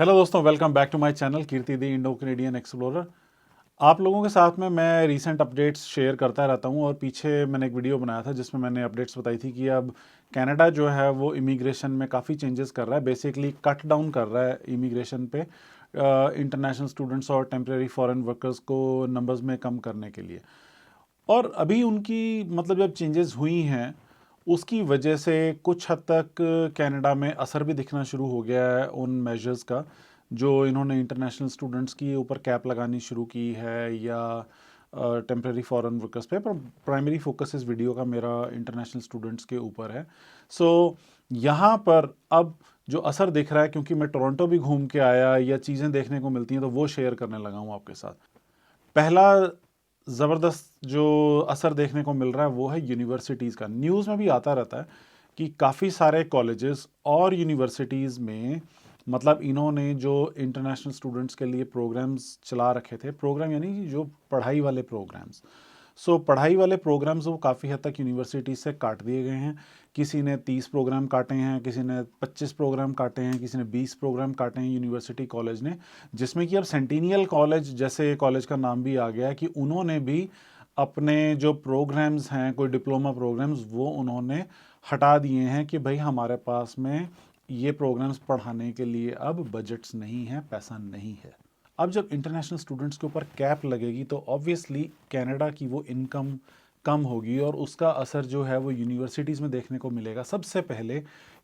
Hello दोस्तों, welcome back to my channel Kirti the Indo Canadian explorer. आप लोगों के साथ में मैं रीसेंट अपडेट्स शेयर करता रहता हूं और पीछे मैंने एक वीडियो बनाया था जिसमें मैंने अपडेट्स बताई थी कि अब कनाडा जो है वो इमिग्रेशन में काफ़ी चेंजेस कर रहा है, बेसिकली कट डाउन कर रहा है इमिग्रेशन पे इंटरनेशनल स्टूडेंट्स और टेम्परेरी फॉरेन वर्कर्स को नंबर्स में कम करने के लिए। और अभी उनकी मतलब जब चेंजेस हुई हैं उसकी वजह से कुछ हद तक कनाडा में असर भी दिखना शुरू हो गया है उन मेजर्स का जो इन्होंने इंटरनेशनल स्टूडेंट्स के ऊपर कैप लगानी शुरू की है या टेम्परेरी फॉरेन वर्कर्स पे। पर प्राइमरी फोकस इस वीडियो का मेरा इंटरनेशनल स्टूडेंट्स के ऊपर है। सो यहाँ पर अब जो असर दिख रहा है, क्योंकि मैं टोरंटो भी घूम के आया या चीज़ें देखने को मिलती हैं तो वो शेयर करने लगा हूँ आपके साथ। पहला ज़बरदस्त जो असर देखने को मिल रहा है वो है यूनिवर्सिटीज़ का। न्यूज़ में भी आता रहता है कि काफ़ी सारे कॉलेजेस और यूनिवर्सिटीज़ में मतलब इन्होंने जो इंटरनेशनल स्टूडेंट्स के लिए प्रोग्राम्स चला रखे थे, प्रोग्राम यानी कि जो पढ़ाई वाले प्रोग्राम्स, सो पढ़ाई वाले प्रोग्राम्स वो काफ़ी हद तक यूनिवर्सिटी से काट दिए गए हैं। किसी ने 30 प्रोग्राम काटे हैं, किसी ने 25 प्रोग्राम काटे हैं, किसी ने 20 प्रोग्राम काटे हैं यूनिवर्सिटी कॉलेज ने, जिसमें कि अब सेंटिनियल कॉलेज जैसे कॉलेज का नाम भी आ गया है कि उन्होंने भी अपने जो प्रोग्राम्स हैं, कोई डिप्लोमा प्रोग्राम्स, वो उन्होंने हटा दिए हैं कि भाई हमारे पास में ये प्रोग्राम्स पढ़ाने के लिए अब बजट्स नहीं है, पैसा नहीं है। अब जब इंटरनेशनल स्टूडेंट्स के ऊपर कैप लगेगी तो ऑब्वियसली कनाडा की वो इनकम कम होगी और उसका असर जो है वो यूनिवर्सिटीज़ में देखने को मिलेगा। सबसे पहले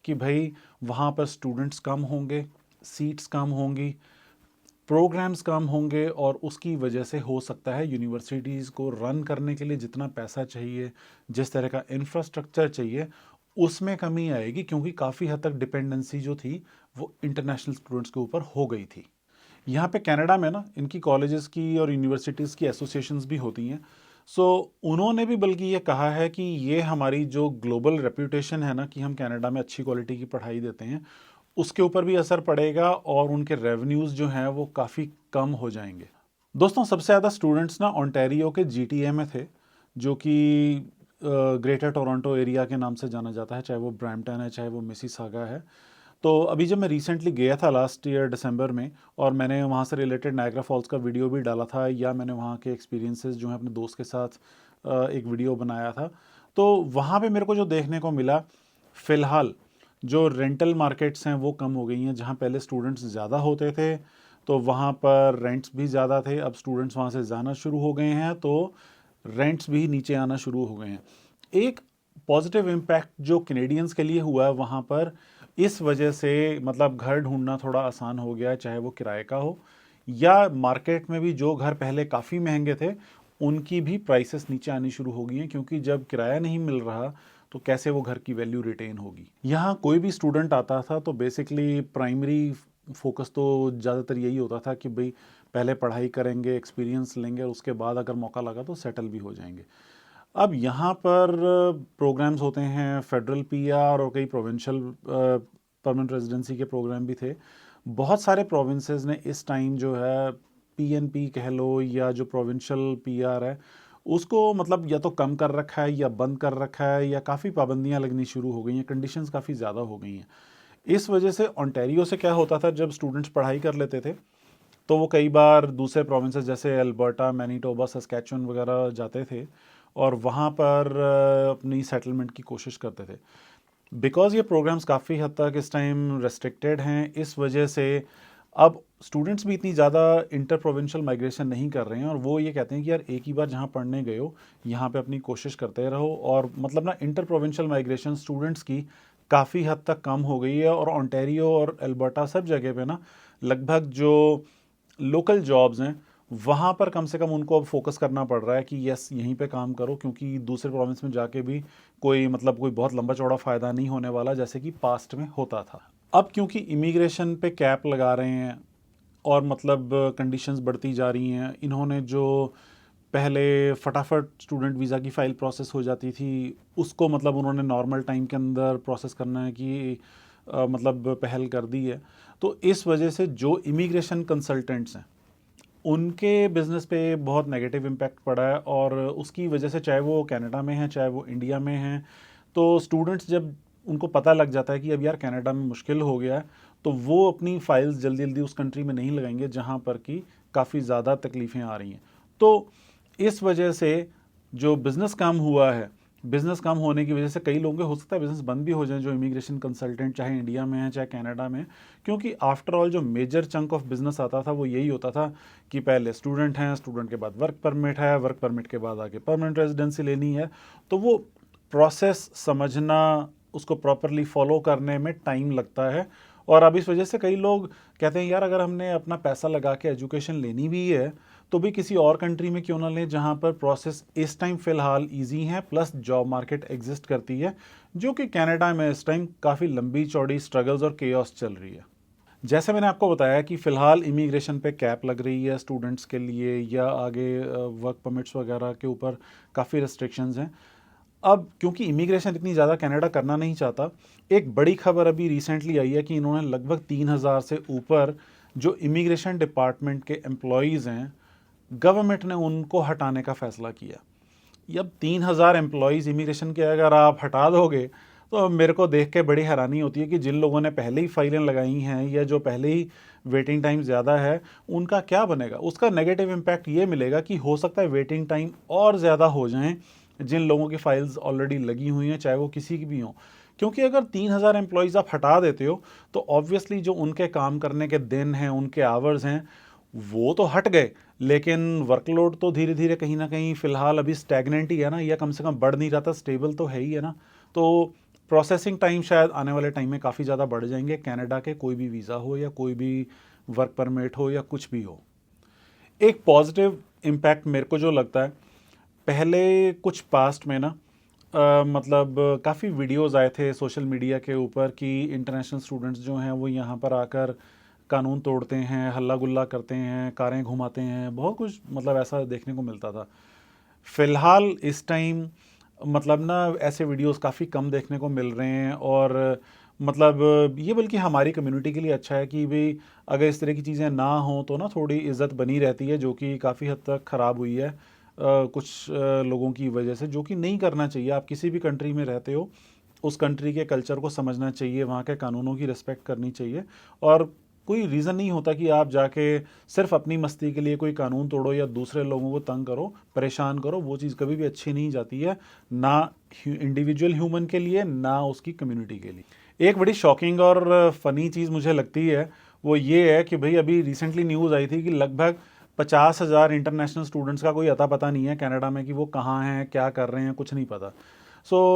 कि भाई वहाँ पर स्टूडेंट्स कम होंगे, सीट्स कम होंगी, प्रोग्राम्स कम होंगे और उसकी वजह से हो सकता है यूनिवर्सिटीज़ को रन करने के लिए जितना पैसा चाहिए, जिस तरह का इंफ्रास्ट्रक्चर चाहिए, उसमें कमी आएगी, क्योंकि काफ़ी हद तक डिपेंडेंसी जो थी वो इंटरनेशनल स्टूडेंट्स के ऊपर हो गई थी। यहाँ पे कनाडा में ना इनकी कॉलेजेस की और यूनिवर्सिटीज़ की एसोसिएशंस भी होती हैं। सो उन्होंने भी बल्कि ये कहा है कि ये हमारी जो ग्लोबल रेप्यूटेशन है ना कि हम कनाडा में अच्छी क्वालिटी की पढ़ाई देते हैं, उसके ऊपर भी असर पड़ेगा और उनके रेवेन्यूज़ जो हैं वो काफ़ी कम हो जाएंगे। दोस्तों, सबसे ज़्यादा स्टूडेंट्स ना ओंटारियो के जीटीए में थे, जो कि ग्रेटर टोरंटो एरिया के नाम से जाना जाता है, चाहे वो ब्रैम्पटन है चाहे वो मिसिसागा है। तो अभी जब मैं रिसेंटली गया था लास्ट ईयर दिसंबर में और मैंने वहाँ से रिलेटेड नायग्रा फॉल्स का वीडियो भी डाला था, या मैंने वहाँ के एक्सपीरियंसेस जो है अपने दोस्त के साथ एक वीडियो बनाया था, तो वहाँ पे मेरे को जो देखने को मिला, फ़िलहाल जो रेंटल मार्केट्स हैं वो कम हो गई हैं। जहाँ पहले स्टूडेंट्स ज़्यादा होते थे तो वहाँ पर रेंट्स भी ज़्यादा थे, अब स्टूडेंट्स वहाँ से जाना शुरू हो गए हैं तो रेंट्स भी नीचे आना शुरू हो गए हैं। एक पॉजिटिव इम्पैक्ट जो कैनेडियंस के लिए हुआ है वहाँ पर, इस वजह से मतलब घर ढूंढना थोड़ा आसान हो गया है, चाहे वो किराए का हो या मार्केट में भी जो घर पहले काफ़ी महंगे थे उनकी भी प्राइसेस नीचे आनी शुरू हो गई हैं, क्योंकि जब किराया नहीं मिल रहा तो कैसे वो घर की वैल्यू रिटेन होगी। यहाँ कोई भी स्टूडेंट आता था तो बेसिकली प्राइमरी फोकस तो ज़्यादातर यही होता था कि भाई पहले पढ़ाई करेंगे, एक्सपीरियंस लेंगे और उसके बाद अगर मौका लगा तो सेटल भी हो जाएंगे। अब यहाँ पर प्रोग्राम्स होते हैं फेडरल पीआर और कई प्रोविंशियल परमानेंट रेजिडेंसी के प्रोग्राम भी थे। बहुत सारे प्रोविंसेस ने इस टाइम जो है पीएनपी कह लो या जो प्रोविंशियल पीआर है उसको मतलब या तो कम कर रखा है या बंद कर रखा है या काफ़ी पाबंदियां लगनी शुरू हो गई हैं, कंडीशंस काफ़ी ज़्यादा हो गई हैं। इस वजह से ओंटारियो से क्या होता था, जब स्टूडेंट्स पढ़ाई कर लेते थे तो वो कई बार दूसरे प्रोविंसेस जैसे अल्बर्टा, मैनीटोबा, सस्कैचुअन वगैरह जाते थे और वहाँ पर अपनी सेटलमेंट की कोशिश करते थे। बिकॉज़ ये प्रोग्राम्स काफ़ी हद तक इस टाइम रेस्ट्रिक्टेड हैं, इस वजह से अब स्टूडेंट्स भी इतनी ज़्यादा इंटर प्रोविंशियल माइग्रेशन नहीं कर रहे हैं और वो ये कहते हैं कि यार एक ही बार जहाँ पढ़ने गए हो यहाँ पे अपनी कोशिश करते रहो। और मतलब ना इंटर प्रोविंशियल माइग्रेशन स्टूडेंट्स की काफ़ी हद तक कम हो गई है और ओंटारियो और अल्बर्टा सब जगह पे ना लगभग जो लोकल जॉब्स हैं वहाँ पर कम से कम उनको अब फोकस करना पड़ रहा है कि यस यहीं पे काम करो, क्योंकि दूसरे प्रोविंस में जाके भी कोई मतलब कोई बहुत लंबा चौड़ा फ़ायदा नहीं होने वाला जैसे कि पास्ट में होता था। अब क्योंकि इमिग्रेशन पे कैप लगा रहे हैं और मतलब कंडीशंस बढ़ती जा रही हैं, इन्होंने जो पहले फटाफट स्टूडेंट वीज़ा की फ़ाइल प्रोसेस हो जाती थी उसको मतलब उन्होंने नॉर्मल टाइम के अंदर प्रोसेस करना है कि मतलब पहल कर दी है। तो इस वजह से जो इमिग्रेशन कंसल्टेंट्स हैं उनके बिजनेस पे बहुत नेगेटिव इम्पैक्ट पड़ा है और उसकी वजह से चाहे वो कनाडा में है चाहे वो इंडिया में है, तो स्टूडेंट्स जब उनको पता लग जाता है कि अब यार कनाडा में मुश्किल हो गया है, तो वो अपनी फाइल्स जल्दी जल्दी उस कंट्री में नहीं लगाएंगे जहाँ पर कि काफ़ी ज़्यादा तकलीफ़ें आ रही हैं। तो इस वजह से जो बिज़नेस काम हुआ है, बिज़नेस कम होने की वजह से कई लोगों के हो सकता है बिज़नेस बंद भी हो जाए, जो इमिग्रेशन कंसल्टेंट चाहे इंडिया में है चाहे कनाडा में, क्योंकि आफ्टर ऑल जो मेजर चंक ऑफ बिज़नेस आता था वो यही होता था कि पहले स्टूडेंट हैं, स्टूडेंट के बाद वर्क परमिट है, वर्क परमिट के बाद आगे परमानेंट रेजिडेंसी लेनी है। तो वो प्रोसेस समझना, उसको प्रॉपरली फॉलो करने में टाइम लगता है। और अब इस वजह से कई लोग कहते हैं यार अगर हमने अपना पैसा लगा के एजुकेशन लेनी भी है तो भी किसी और कंट्री में क्यों ना लें जहां पर प्रोसेस इस टाइम फ़िलहाल इजी है, प्लस जॉब मार्केट एग्जिस्ट करती है, जो कि कनाडा में इस टाइम काफ़ी लंबी चौड़ी स्ट्रगल्स और केओस चल रही है। जैसे मैंने आपको बताया कि फ़िलहाल इमिग्रेशन पे कैप लग रही है स्टूडेंट्स के लिए, या आगे वर्क परमिट्स वगैरह के ऊपर काफ़ी रिस्ट्रिक्शंस हैं। अब क्योंकि इमिग्रेशन इतनी ज़्यादा कनाडा करना नहीं चाहता, एक बड़ी खबर अभी रिसेंटली आई है कि इन्होंने लगभग 3000 से ऊपर जो इमिग्रेशन डिपार्टमेंट के एम्प्लॉयज़ हैं, गवर्नमेंट ने उनको हटाने का फ़ैसला किया। अब 3000 एम्प्लॉयज़ इमिग्रेशन के अगर आप हटा दोगे तो मेरे को देख के बड़ी हैरानी होती है कि जिन लोगों ने पहले ही फाइलें लगाई हैं या जो पहले ही वेटिंग टाइम ज़्यादा है, उनका क्या बनेगा। उसका नेगेटिव इम्पैक्ट ये मिलेगा कि हो सकता है वेटिंग टाइम और ज़्यादा हो जाएं जिन लोगों की फाइल्स ऑलरेडी लगी हुई हैं, चाहे वो किसी की भी हों। क्योंकि अगर 3000 एम्प्लॉयज़ आप हटा देते हो तो ऑब्वियसली जो उनके काम करने के दिन हैं, उनके आवर्स हैं, वो तो हट गए, लेकिन वर्कलोड तो धीरे धीरे कहीं ना कहीं फ़िलहाल अभी स्टैग्नेंट ही है ना, या कम से कम बढ़ नहीं रहा था, स्टेबल तो है ही है ना। तो प्रोसेसिंग टाइम शायद आने वाले टाइम में काफ़ी ज़्यादा बढ़ जाएंगे, कनाडा के कोई भी वीज़ा हो या कोई भी वर्क परमिट हो या कुछ भी हो। एक पॉजिटिव इम्पैक्ट मेरे को जो लगता है, पहले कुछ पास्ट में ना मतलब काफ़ी वीडियोस आए थे सोशल मीडिया के ऊपर कि इंटरनेशनल स्टूडेंट्स जो हैं वो यहाँ पर आकर कानून तोड़ते हैं, हल्ला गुल्ला करते हैं, कारें घुमाते हैं, बहुत कुछ मतलब ऐसा देखने को मिलता था। फ़िलहाल इस टाइम मतलब ना ऐसे वीडियोस काफ़ी कम देखने को मिल रहे हैं, और मतलब ये बल्कि हमारी कम्युनिटी के लिए अच्छा है कि भाई अगर इस तरह की चीज़ें ना हों तो ना थोड़ी इज़्ज़त बनी रहती है, जो कि काफ़ी हद तक ख़राब हुई है कुछ लोगों की वजह से, जो कि नहीं करना चाहिए। आप किसी भी कंट्री में रहते हो, उस कंट्री के कल्चर को समझना चाहिए, वहाँ के कानूनों की रिस्पेक्ट करनी चाहिए, और कोई रीज़न नहीं होता कि आप जाके सिर्फ अपनी मस्ती के लिए कोई कानून तोड़ो या दूसरे लोगों को तंग करो, परेशान करो। वो चीज़ कभी भी अच्छी नहीं जाती है, ना इंडिविजुअल ह्यूमन के लिए, ना उसकी कम्युनिटी के लिए। एक बड़ी शॉकिंग और फ़नी चीज़ मुझे लगती है वो ये है कि भाई अभी रिसेंटली न्यूज़ आई थी कि लगभग 50,000 इंटरनेशनल स्टूडेंट्स का कोई अता पता नहीं है कनाडा में कि वो कहाँ हैं, क्या कर रहे हैं, कुछ नहीं पता।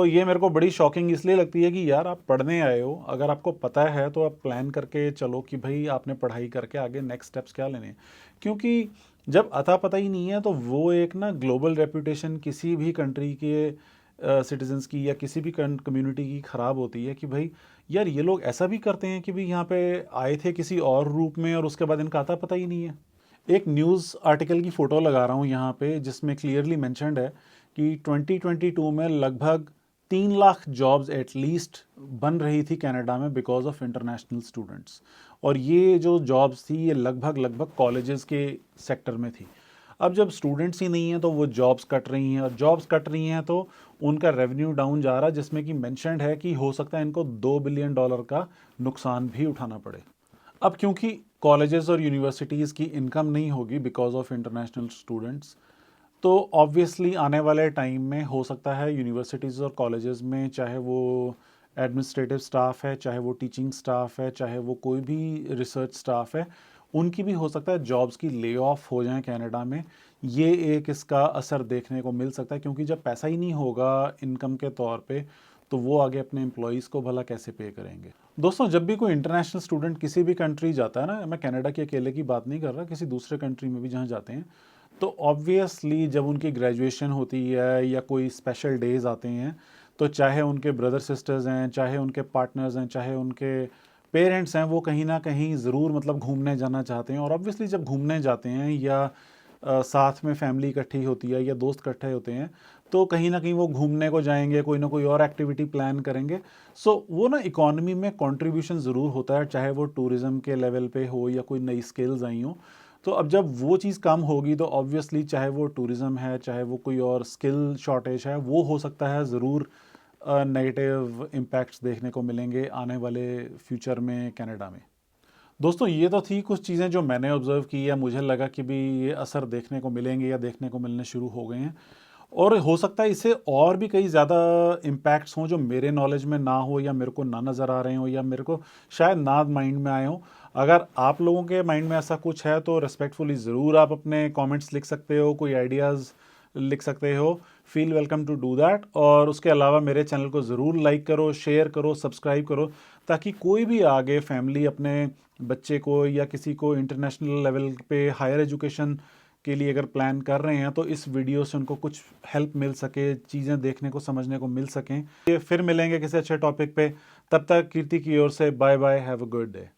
ये मेरे को बड़ी शॉकिंग इसलिए लगती है कि यार आप पढ़ने आए हो, अगर आपको पता है तो आप प्लान करके चलो कि भाई आपने पढ़ाई करके आगे नेक्स्ट स्टेप्स क्या लेने हैं। क्योंकि जब अता पता ही नहीं है तो वो एक ना ग्लोबल रेपुटेशन किसी भी कंट्री के सिटीजन्स की या किसी भी कम्युनिटी की ख़राब होती है कि भाई यार ये लोग ऐसा भी करते हैं कि भाई यहाँ पे आए थे किसी और रूप में और उसके बाद इनका अता पता ही नहीं है। एक न्यूज़ आर्टिकल की फ़ोटो लगा रहा हूँ यहाँ पे, जिसमें क्लियरली मेंशन्ड है कि 2022 में लगभग 3 लाख जॉब्स एटलीस्ट बन रही थी कनाडा में बिकॉज ऑफ इंटरनेशनल स्टूडेंट्स। और ये जो जॉब्स थी ये लगभग लगभग कॉलेजेस के सेक्टर में थी। अब जब स्टूडेंट्स ही नहीं हैं तो वो जॉब्स कट रही हैं, और जॉब्स कट रही हैं तो उनका रेवेन्यू डाउन जा रहा है, जिसमें कि मेंशन्ड है कि हो सकता है इनको $2 बिलियन का नुकसान भी उठाना पड़े। अब क्योंकि कॉलेजेस और यूनिवर्सिटीज़ की इनकम नहीं होगी बिकॉज ऑफ इंटरनेशनल स्टूडेंट्स, तो ऑब्वियसली आने वाले टाइम में हो सकता है यूनिवर्सिटीज़ और कॉलेजेस में, चाहे वो एडमिनिस्ट्रेटिव स्टाफ है, चाहे वो टीचिंग स्टाफ है, चाहे वो कोई भी रिसर्च स्टाफ है, उनकी भी हो सकता है जॉब्स की ले ऑफ हो जाएं कनाडा में। ये एक इसका असर देखने को मिल सकता है, क्योंकि जब पैसा ही नहीं होगा इनकम के तौर पे तो वो आगे अपने एम्प्लॉयज़ को भला कैसे पे करेंगे। दोस्तों, जब भी कोई इंटरनेशनल स्टूडेंट किसी भी कंट्री जाता है ना, मैं कनाडा की अकेले की बात नहीं कर रहा, किसी दूसरे कंट्री में भी जहाँ जाते हैं, तो ऑब्वियसली जब उनकी ग्रेजुएशन होती है या कोई स्पेशल डेज आते हैं, तो चाहे उनके ब्रदर सिस्टर्स हैं, चाहे उनके पार्टनर्स हैं, चाहे उनके पेरेंट्स हैं, वो कहीं ना कहीं ज़रूर मतलब घूमने जाना चाहते हैं। और ऑब्वियसली जब घूमने जाते हैं या साथ में फैमिली इकट्ठी होती है या दोस्त इकट्ठे होते हैं, तो कहीं ना कहीं वो घूमने को जाएंगे, कोई ना कोई और एक्टिविटी प्लान करेंगे। वो ना इकॉनमी में कंट्रीब्यूशन ज़रूर होता है, चाहे वो टूरिज़्म के लेवल पे हो या कोई नई स्किल्स आई हो। तो अब जब वो चीज़ कम होगी तो ऑब्वियसली चाहे वो टूरिज़्म है, चाहे वो कोई और स्किल शॉर्टेज है, वो हो सकता है ज़रूर नेगेटिव इम्पैक्ट्स देखने को मिलेंगे आने वाले फ्यूचर में कनाडा में। दोस्तों ये तो थी कुछ चीज़ें जो मैंने ऑब्ज़र्व की या मुझे लगा कि भी ये असर देखने को मिलेंगे या देखने को मिलने शुरू हो गए हैं, और हो सकता है इससे और भी कई ज़्यादा इम्पैक्ट्स हों जो मेरे नॉलेज में ना हो या मेरे को ना नज़र आ रहे हो या मेरे को शायद ना माइंड में आए हों। अगर आप लोगों के माइंड में ऐसा कुछ है तो रिस्पेक्टफुली ज़रूर आप अपने कमेंट्स लिख सकते हो, कोई आइडियाज़ लिख सकते हो। Feel welcome to do that. और उसके अलावा मेरे चैनल को ज़रूर लाइक करो, शेयर करो, सब्सक्राइब करो, ताकि कोई भी आगे फैमिली अपने बच्चे को या किसी को इंटरनेशनल लेवल पे हायर एजुकेशन के लिए अगर प्लान कर रहे हैं तो इस वीडियो से उनको कुछ हेल्प मिल सके, चीज़ें देखने को समझने को मिल सकें। ये फिर मिलेंगे किसी अच्छे टॉपिक पे, तब तक कीर्ति की ओर से bye bye, have a good day.